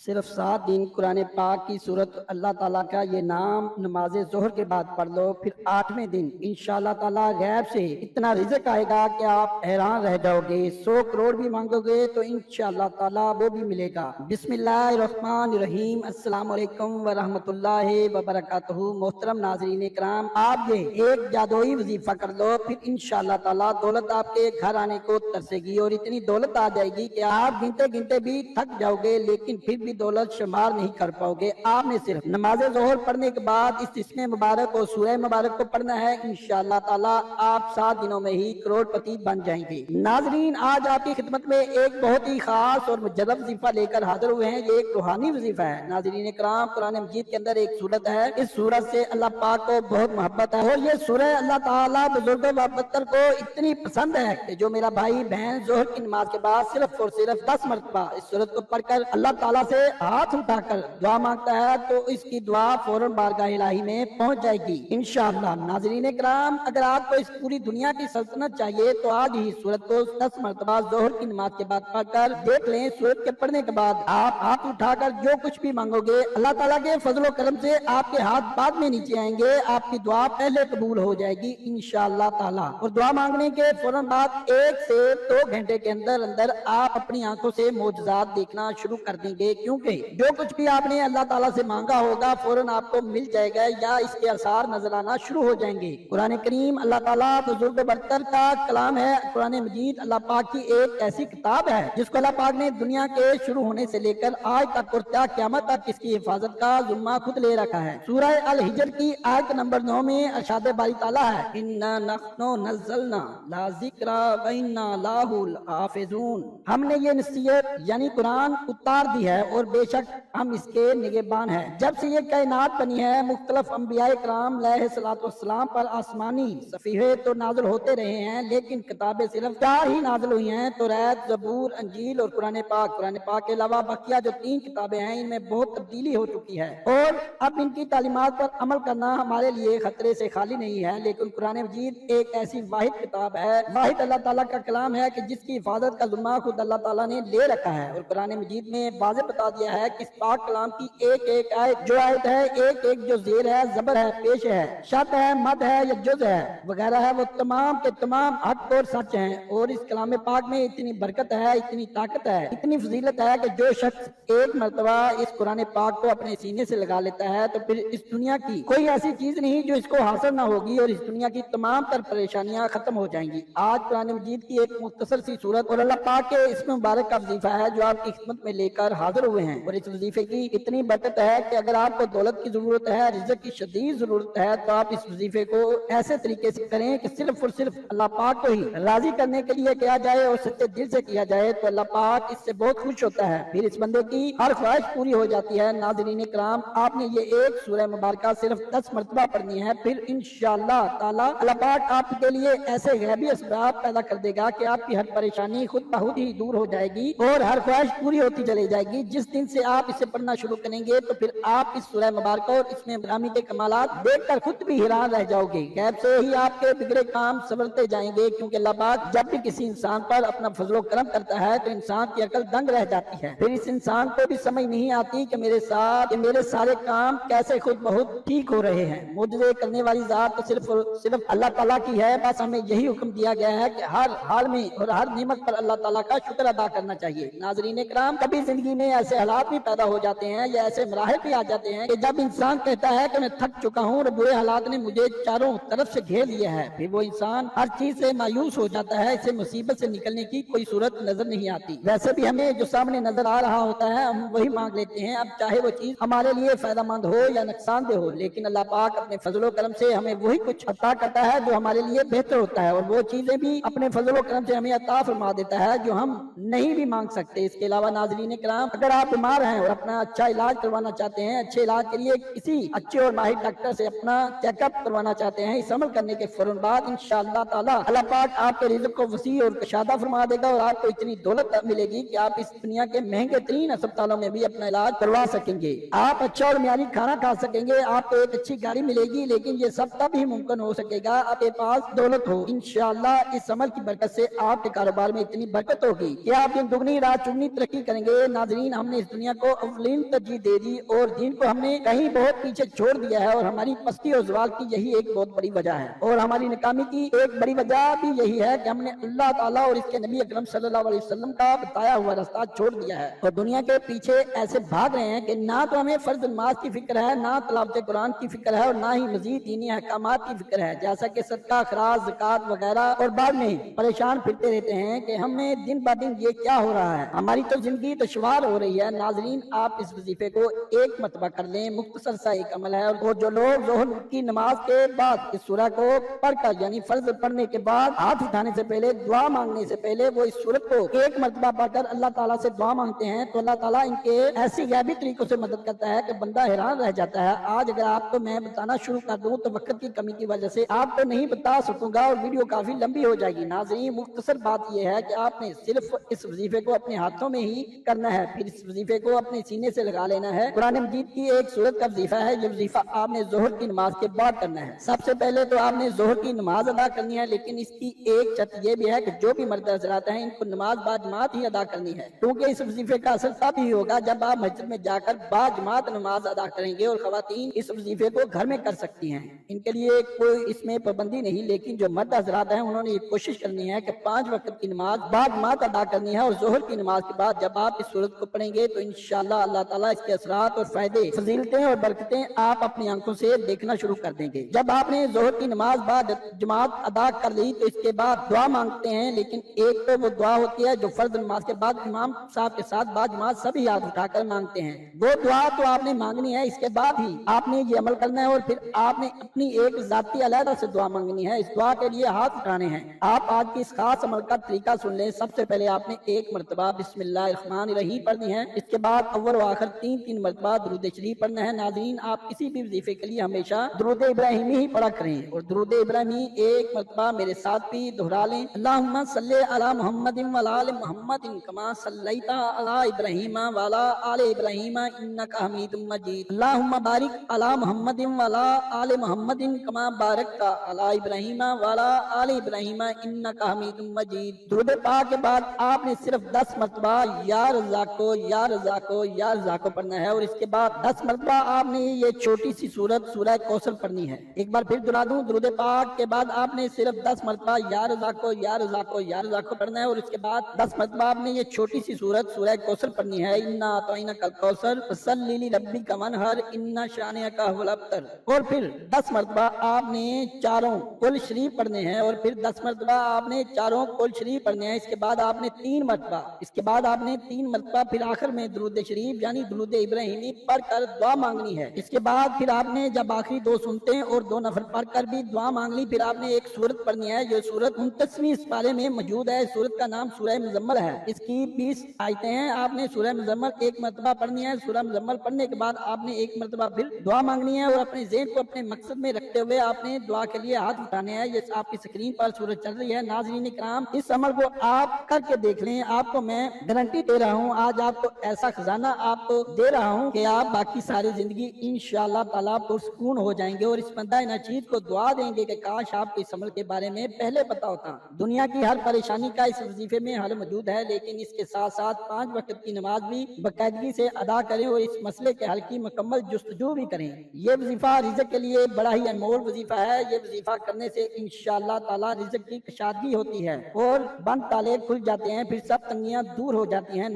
صرف 7 दिन कुरान पाक की सूरत अल्लाह ताला का ये नाम नमाज ज़ोहर के बाद पढ़ लो, फिर 8वें दिन इंशाअल्लाह ताला गैब से इतना रिज़्क आएगा कि आप हैरान रह जाओगे। 100 करोड़ भी मांगोगे तो इंशाअल्लाह ताला वो भी मिलेगा। बिस्मिल्लाहिर्रहमानिर्रहीम। अस्सलाम वालेकुम व रहमतुल्लाहि व बरकातहू। मोहतरम नाज़रीन इकराम, आप ये एक जादुई वजीफा कर लो, फिर इंशाअल्लाह ताला दौलत आपके घर आने को तरसेगी और इतनी दौलत आ जाएगी कि आप गिनते गिनते भी थक जाओगे, लेकिन फिर भी दौलत शुमार नहीं कर पाओगे। आपने सिर्फ नमाज ज़ोहर पढ़ने के बाद इस इसमें मुबारक और सूरह मुबारक को पढ़ना है। इंशाअल्लाह ताला आप 7 दिनों में ही करोड़पति बन जाएंगे। नाजरीन, आज आपकी खिदमत में एक बहुत ही खास और मुजर्रब वजीफा लेकर हाजिर हुए हैं। ये एक रूहानी वजीफा है। नाजरीन इकराम, कुरान मजीद के अंदर एक सूरत है, इस सूरत से अल्लाह पाक को बहुत मोहब्बत है और ये सूरह अल्लाह ताला बुजुर्गों व बत्तर को इतनी पसंद है कि जो मेरा भाई बहन ज़ोहर की नमाज के बाद सिर्फ और सिर्फ 10 मरतबा इस सूरत को पढ़कर अल्लाह ताला से हाथ उठाकर दुआ मांगता है तो इसकी दुआ फौरन बारगाह इलाही में पहुंच जाएगी इंशाअल्लाह। नाज़रीन इकराम, अगर आपको इस पूरी दुनिया की सल्तनत चाहिए तो आज ही सूरत को 10 मरतबा ज़ोहर की नमाज के बाद पढ़कर देख लें। सूरत के पढ़ने के बाद आप हाथ उठाकर जो कुछ भी मांगोगे अल्लाह ताला के फजल करम से आपके हाथ बाद में नीचे आएंगे, आपकी दुआ पहले कबूल हो जाएगी इंशाअल्लाह ताला। और दुआ मांगने के फौरन बाद 1 से 2 घंटे के अंदर अंदर आप अपनी आंखों से मौजज़ात देखना शुरू कर देंगे, क्योंकि जो कुछ भी आपने अल्लाह ताला से मांगा होगा फौरन आपको मिल जाएगा या इसके आसार नजर आना शुरू हो जाएंगे। कुरान करीम अल्लाह ताला बुजुर्ग बरतर का कलाम है। कुरान मजीद अल्लाह पाक की एक ऐसी किताब है जिसको अल्लाह पाक ने दुनिया के शुरू होने से लेकर आज तक और क़यामत तक इसकी हिफाजत का ज़िम्मा खुद ले रखा है। सूरह अल हिजर की आयत नंबर 9 में अरशाद बारी ताला है, इन्ना नहनु नज़्ज़लना ला ज़िक्रा व इन्ना लहू हाफ़िज़ून। हमने ये नसीहत यानी कुरान उतार दी है और बेशक हम इसके निगहबान हैं। जब से ये कायनात बनी है मुख्तलिफ अंबियाए कराम अलैहिस्सलाम पर आसमानी सफ़ीहे तो नाज़िल होते रहे हैं, लेकिन किताबें सिर्फ 4 ही नाज़िल हुई हैं, तौरात, ज़बूर, अंजील और कुरान पाक। कुरान पाक के अलावा बकिया जो 3 किताबें हैं इनमें बहुत तब्दीली हो चुकी है और अब इनकी तालीमात पर अमल करना हमारे लिए खतरे से खाली नहीं है। लेकिन कुरान मजीद एक ऐसी वाहिद किताब है, वाहिद अल्लाह ताला का कलाम है कि जिसकी हिफाजत का ज़िम्मा खुद अल्लाह ताला ने ले रखा है। और कुरान मजीद में वाज़ेह बता दिया है कि इस पाक कलाम की एक एक आयत जो आयत है, एक एक जो ज़ेर है, ज़बर है, पेश है, शत है, मद है या जुज़ है वगैरह है, वो तमाम के तमाम हक और सच हैं। और इस कलाम पाक में इतनी बरकत है, इतनी ताकत है, इतनी फजीलत है कि जो शख्स एक मरतबा इस कुरान पाक को अपने सीने से लगा लेता है तो फिर इस दुनिया की कोई ऐसी चीज नहीं जो इसको हासिल ना होगी और इस दुनिया की तमाम तर परेशानियां खत्म हो जाएंगी। आज कुरान मजीद की एक मुख्तसर सी सूरत और अल्लाह पाक के इसमें मुबारक का वजीफा है जो आपकी खिदमत में लेकर हाजिर हुए हैं। और इस वजीफे की इतनी बरकत है कि अगर आपको दौलत की जरूरत है, रिज़्क़ की शदीद जरूरत है, तो आप इस वजीफे को ऐसे तरीके से करें कि सिर्फ और सिर्फ अल्लाह पाक को ही राजी करने के लिए किया जाए और सच्चे दिल से किया जाए तो अल्लाह पाक इससे बहुत खुश होता है, फिर इस बंदे की हर ख्वाहिश पूरी हो जाती है। नाज़रीन कराम, आपने ये एक सूरह मुबारक सिर्फ 10 मरतबा पढ़नी है, फिर इंशाअल्लाह ताला अल्लाह पाक आपके लिए ऐसे गैबी असबाब पैदा कर देगा कि आपकी हर परेशानी खुद बहुत ही दूर हो जाएगी और हर ख्वाहिश पूरी होती चली जाएगी। जिस दिन से आप इसे पढ़ना शुरू करेंगे तो फिर आप इस सूरह मुबारक और इसमें ग्रामी के कमालात देखकर खुद भी हैरान रह जाओगे। गैब से ही आपके बिगड़े काम संवरते जाएंगे, क्योंकि अल्लाह पाक जब भी किसी इंसान पर अपना फजलो करम करता है तो इंसान की अकल दंग रह जाती है। फिर इस इंसान को भी समझ नहीं आती कि मेरे साथ मेरे सारे काम कैसे खुद बहुत ठीक हो रहे हैं। मुझे करने वाली जात तो सिर्फ अल्लाह ताला की है। बस हमें यही हुक्म दिया गया है कि हर हाल में और हर नेमत पर अल्लाह ताला का शुक्र अदा करना चाहिए। नाज़रीन कराम, कभी जिंदगी में ऐसे हालात भी पैदा हो जाते हैं या ऐसे मराहल भी आ जाते हैं कि जब इंसान कहता है कि मैं थक चुका हूँ और बुरे हालात ने मुझे चारों तरफ से घेर लिया है, फिर वो इंसान हर चीज से मायूस हो जाता है। इसे मुसीबत से निकलने की कोई सूरत नजर नहीं आती। वैसे भी हमें जो सामने नजर आ रहा होता है हम वही मांग लेते हैं, अब चाहे वो चीज हमारे लिए फायदेमंद हो या नुकसानदेह हो, लेकिन अल्लाह पाक अपने फजलो करम से हमें वही कुछ अता करता है जो हमारे लिए बेहतर होता है और वो चीजें भी अपने फजलो करम से हमें अता फरमा देता है जो हम नहीं भी मांग सकते। इसके अलावा नाज़रीन कराम, अगर आप बीमार हैं और अपना अच्छा इलाज करवाना चाहते हैं, अच्छे इलाज के लिए किसी अच्छे और माहिर डॉक्टर से अपना चेकअप करवाना चाहते हैं, इस अमल करने के फौरन बाद इंशाअल्लाह ताला अल्लाह पाक आपके रिज़्क़ को वसी और कशादा फरमा देगा और आपको इतनी दौलत मिलेगी कि आप इस दुनिया के महंगे तरीन अस्पतालों में भी अपना इलाज करवा सकेंगे। आप अच्छा और मियारी खाना खा सकेंगे, आपको एक अच्छी गाड़ी मिलेगी, लेकिन ये सब तब ही मुमकिन हो सकेगा आपके पास दौलत हो। इंशाअल्लाह इस अमल की बरकत से आपके कारोबार में इतनी बरकत होगी कि आप दिन दुगनी रात चुगनी तरक्की करेंगे। नाज़रीन, हमने हमने इस दुनिया को अवलीन तरजीह दे दी और दीन को हमने कहीं बहुत पीछे छोड़ दिया है, और हमारी पस्ती और ज़वाल की यही एक बहुत बड़ी वजह है। और हमारी नाकामी की एक बड़ी वजह भी यही है कि हमने अल्लाह ताला और इसके नबी अकरम सल्लल्लाहु अलैहि वसल्लम का बताया हुआ रास्ता छोड़ दिया है और दुनिया के पीछे ऐसे भाग रहे हैं कि ना तो हमें फर्ज नमाज की फिक्र है, ना तिलावत कुरान की फिक्र है, और ना ही मजीद दीनी अहकामात की फिक्र है, जैसा कि सदका, खराज, ज़कात वगैरह, और बाद में परेशान फिरते रहते हैं कि हमें दिन ब दिन ये क्या हो रहा है, हमारी तो जिंदगी दुश्वार हो रही है। नाजरीन, आप इस वजीफे को एक मरतबा कर लें, मुख्तसर सा एक अमल है। और जो लोग ज़ोहर की नमाज के बाद इस सूरह को पढ़कर, यानी फर्ज पढ़ने के बाद हाथ उठाने से पहले, दुआ मांगने से पहले वो इस सूरत को एक मरतबा पढ़कर अल्लाह ताला से दुआ मांगते हैं, तो अल्लाह ताला इनके ऐसी गैबी तरीकों से मदद करता है कि बंदा हैरान रह जाता है। आज अगर आपको मैं बताना शुरू कर दूं तो वक्त की कमी की वजह से आपको नहीं बता सकूंगा और वीडियो काफी लंबी हो जाएगी। नाज़रीन, मुख्तसर बात यह है कि आपने सिर्फ इस वजीफे को अपने हाथों में ही करना है, फिर इस वजीफे को अपने सीने से लगा लेना है। कुरान मजीद की एक सूरत का वजीफा है, ये वजीफा आपने जोहर की नमाज के बाद करना है। सबसे पहले तो आपने जोहर की नमाज अदा करनी है, लेकिन इसकी एक शर्त यह भी है कि जो भी मर्द हज़रात हैं इनको नमाज बाजमात ही अदा करनी है, क्योंकि इस वजीफे का असर तब ही होगा जब आप मस्जिद में जाकर बाजमात नमाज अदा करेंगे। और खवातीन इस वजीफे को घर में कर सकती हैं, इनके लिए कोई इसमें पाबंदी नहीं, लेकिन जो मर्द हज़रात हैं उन्होंने ये कोशिश करनी है कि 5 वक्त की नमाज बाजमात अदा करनी है। और जोहर की नमाज के बाद जब आप इस सूरत को पढ़ेंगे तो इंशाअल्लाह अल्लाह ताला इसके असरात और फायदे, फजीलतें और बरकतें आप अपनी आंखों से देखना शुरू कर देंगे। जब आपने जोहर की नमाज बाद जमात अदा कर ली तो इसके बाद दुआ मांगते हैं, लेकिन एक तो वो दुआ होती है जो फर्ज नमाज के बाद इमाम साहब के साथ बाद जमात सभी हाथ उठाकर मांगते हैं। वो दुआ तो आपने मांगनी है, इसके बाद ही आपने ये अमल करना है और फिर आपने अपनी एक जाती अलहदा से दुआ मांगनी है। इस दुआ के लिए हाथ उठाने हैं। आप आज की इस खास अमल का तरीका सुन लें। सबसे पहले आपने एक मरतबा बिस्मिल्लाहिर्रहमानिर्रहीम पढ़नी है, इसके बाद अव्वल व आखिर 3-3 मरतबा दुरूद शरीफ पढ़ना है। नाज़रीन, आप किसी भी वजीफे के लिए हमेशा दुरूद इब्राहिमी ही पढ़ा करें और दुरूद इब्राहिमी एक मरतबा मेरे साथ भी दोहरा लें। अल्लाहुम्मा सल्ली अला मुहम्मदिन व अला आलि मुहम्मदिन कमा सल्लैता अला इब्राहीम व अला आलि इब्राहीम इन्नका हमीदुम मजीद। अल्लाहुम्मा बारिक अला मुहम्मदिन व अला आलि मुहम्मदिन कमा बारकता अला इब्राहीम व अला आलि इब्राहीम इन्नका हमीदुम मजीद। दुरूद पाक के बाद आपने सिर्फ 10 मरतबा या रज़ाको या रज़ाको या रज़ाको पढ़ना है और इसके बाद 10 मरतबा आपने ये छोटी सी सूरत सूरह कौसर पढ़नी है। एक बार फिर दुहरा दूं, दुरूद पाक के बाद आपने सिर्फ 10 मरतबा या रज़ाको या रज़ाको या रज़ाको पढ़ना है और इसके बाद 10 मरतबा आपने ये छोटी सी सूरत सूरह कौसर पढ़नी है। इन्ना अतैनाकल कौसर फसल्लि लिरब्बिका वनहर इन्ना शानिअका हुवल अब्तर। और फिर 10 मरतबा आपने चारों कुल शरीफ पढ़ने हैं और फिर 10 मरतबा आपने चारों कुल शरीफ पढ़ने हैं। इसके बाद आपने 3 मरतबा फिर आखिर में दुरूद शरीफ यानी दुरूद इब्राहिमी पढ़कर दुआ मांगनी है। इसके बाद फिर आपने जब आखिरी 2 सुनते हैं और 2 नफल पढ़कर भी दुआ मांग ली, फिर आपने एक सूरत पढ़नी है। जो सूरत 29वीं पारे में मौजूद है। सूरत का नाम सूरह मुज़म्मल है। इसकी 20 आयतें हैं। आपने सूरह मुज़म्मल एक मरतबा पढ़नी है। सूरह मुज़म्मल पढ़ने के बाद आपने एक मरतबा फिर दुआ मांगनी है और अपने ज़हन को अपने मकसद में रखते हुए आपने दुआ के लिए हाथ उठाने हैं। ये आपकी स्क्रीन पर सूरत चल रही है। नाज़रीन इकराम, इस अमल को आप करके देख लें। आपको मैं गारंटी दे रहा हूँ, आज आपको ऐसा खजाना आपको दे रहा हूँ कि आप बाकी सारी जिंदगी इंशाअल्लाह ताला पुरसुकून हो जाएंगे और इस बंदा नचीज को दुआ देंगे कि काश आपको इस अमल के बारे में पहले पता होता। दुनिया की हर परेशानी का इस वजीफे में हल मौजूद है, लेकिन इसके साथ साथ 5 वक्त की नमाज भी बाकायदगी से अदा करें और इस मसले के हल की मुकम्मल जुस्तजू भी करें। ये वजीफा रिज़्क के लिए बड़ा ही अनमोल वजीफा है। ये वजीफा करने से इंशाअल्लाह ताला रिज़्क की कशादगी होती है और बंद ताले खुल जाते हैं, फिर सब तंगियां दूर हो जाती हैं।